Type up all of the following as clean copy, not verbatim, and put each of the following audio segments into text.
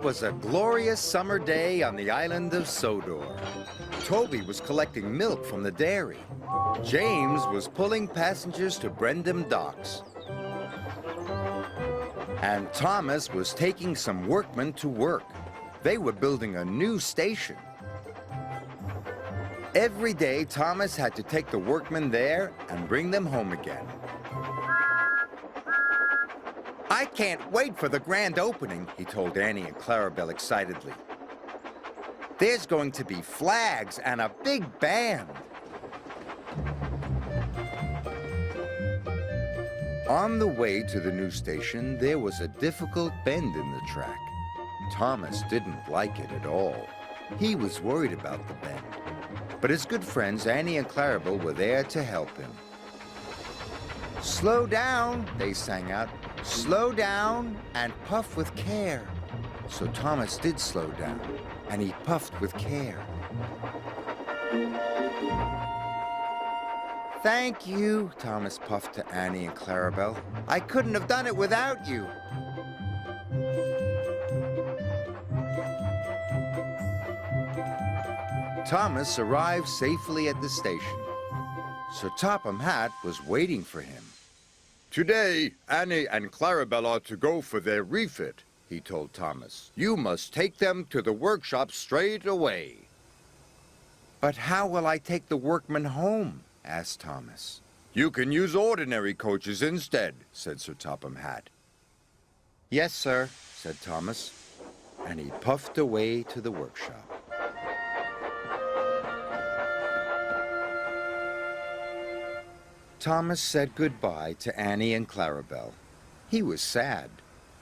was a glorious summer day on the island of Sodor. Toby was collecting milk from the dairy. James was pulling passengers to Brendam docks. And Thomas was taking some workmen to work. They were building a new station. Every day, Thomas had to take the workmen there and bring them home again. "I can't wait for the grand opening," he told Annie and Clarabelle excitedly. "There's going to be flags and a big band." On the way to the new station, there was a difficult bend in the track. Thomas didn't like it at all. He was worried about the bend. But his good friends Annie and Clarabelle were there to help him. "Slow down," they sang out. "Slow down and puff with care." So Thomas did slow down, and he puffed with care. "Thank you," Thomas puffed to Annie and Clarabelle. "I couldn't have done it without you." Thomas arrived safely at the station. Sir Topham Hatt was waiting for him. "Today, Annie and Clarabelle are to go for their refit," he told Thomas. "You must take them to the workshop straight away." "But how will I take the workmen home?" asked Thomas. "You can use ordinary coaches instead," said Sir Topham Hatt. "Yes, sir," said Thomas, and he puffed away to the workshop. Thomas said goodbye to Annie and Clarabelle. He was sad.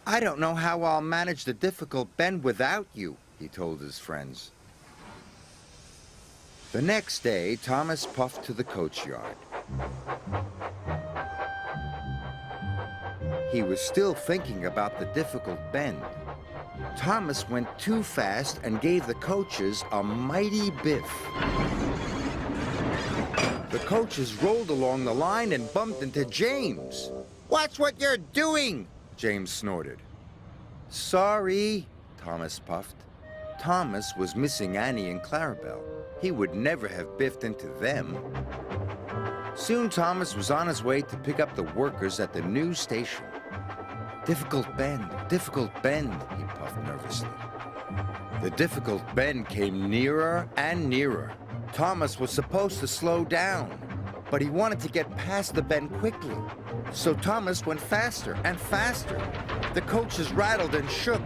"I don't know how I'll manage the difficult bend without you," he told his friends. The next day, Thomas puffed to the coach yard. He was still thinking about the difficult bend. Thomas went too fast and gave the coaches a mighty biff. The coaches rolled along the line and bumped into James. "Watch what you're doing!" James snorted. "Sorry," Thomas puffed. Thomas was missing Annie and Clarabelle. He would never have biffed into them. Soon Thomas was on his way to pick up the workers at the new station. Difficult bend," he puffed nervously. The difficult bend came nearer and nearer. Thomas was supposed to slow down, but he wanted to get past the bend quickly. So Thomas went faster and faster. The coaches rattled and shook.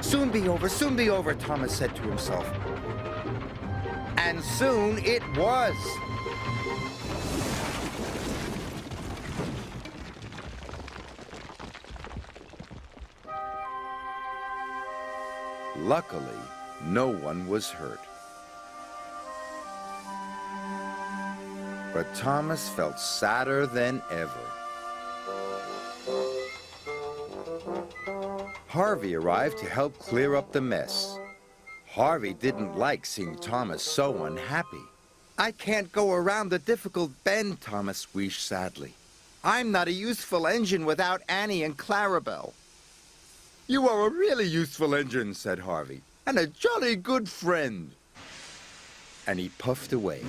Soon be over, Thomas said to himself. And soon it was. Luckily, no one was hurt. But Thomas felt sadder than ever. Harvey arrived to help clear up the mess. Harvey didn't like seeing Thomas so unhappy. "I can't go around the difficult bend," Thomas wheezed sadly. "I'm not a useful engine without Annie and Clarabelle." "You are a really useful engine," said Harvey, "and a jolly good friend." And he puffed away.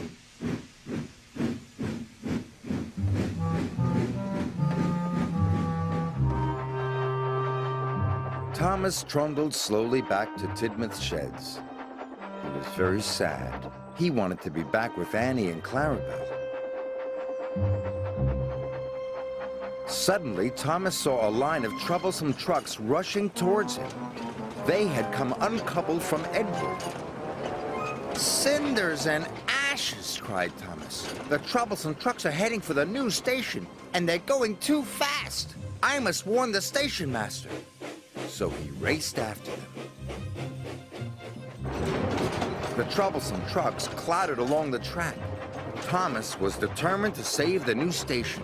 Thomas trundled slowly back to Tidmouth Sheds. He was very sad. He wanted to be back with Annie and Clarabelle. Suddenly, Thomas saw a line of troublesome trucks rushing towards him. They had come uncoupled from Edward. "Cinders and ashes!" cried Thomas. "The troublesome trucks are heading for the new station, and they're going too fast. I must warn the station master." So he raced after them. The troublesome trucks clattered along the track. Thomas was determined to save the new station,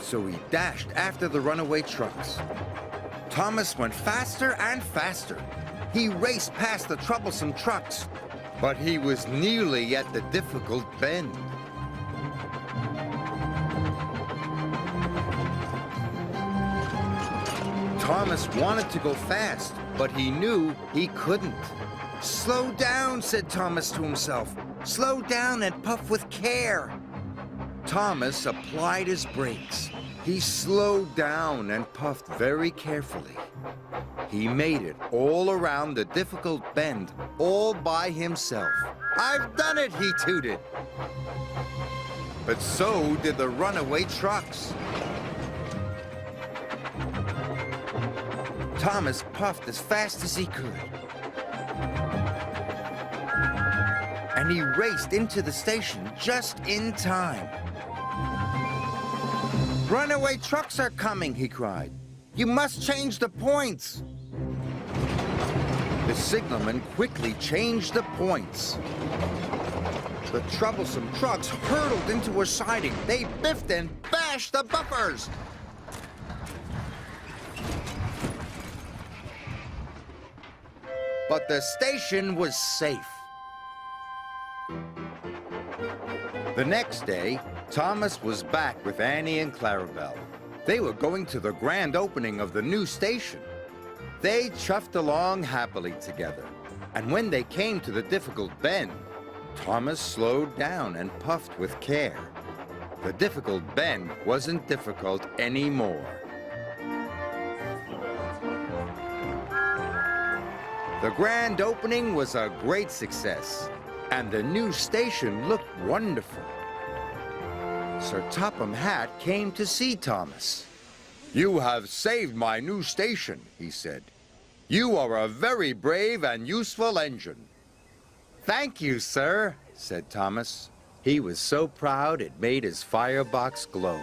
so he dashed after the runaway trucks. Thomas went faster and faster. He raced past the troublesome trucks, but he was nearly at the difficult bend. Thomas wanted to go fast, but he knew he couldn't. Slow down, said Thomas to himself. Slow down and puff with care. Thomas applied his brakes. He slowed down and puffed very carefully. He made it all around the difficult bend, all by himself. I've done it, he tooted. But so did the runaway trucks. Thomas puffed as fast as he could. And he raced into the station just in time. Runaway trucks are coming, he cried. You must change the points. The signalman quickly changed the points. The troublesome trucks hurtled into a siding. They biffed and bashed the bumpers. But the station was safe. The next day, Thomas was back with Annie and Clarabelle. They were going to the grand opening of the new station. They chuffed along happily together. And when they came to the difficult bend, Thomas slowed down and puffed with care. The difficult bend wasn't difficult anymore. The grand opening was a great success, and the new station looked wonderful. Sir Topham Hatt came to see Thomas. You have saved my new station, he said. You are a very brave and useful engine. Thank you, sir, said Thomas. He was so proud it made his firebox glow.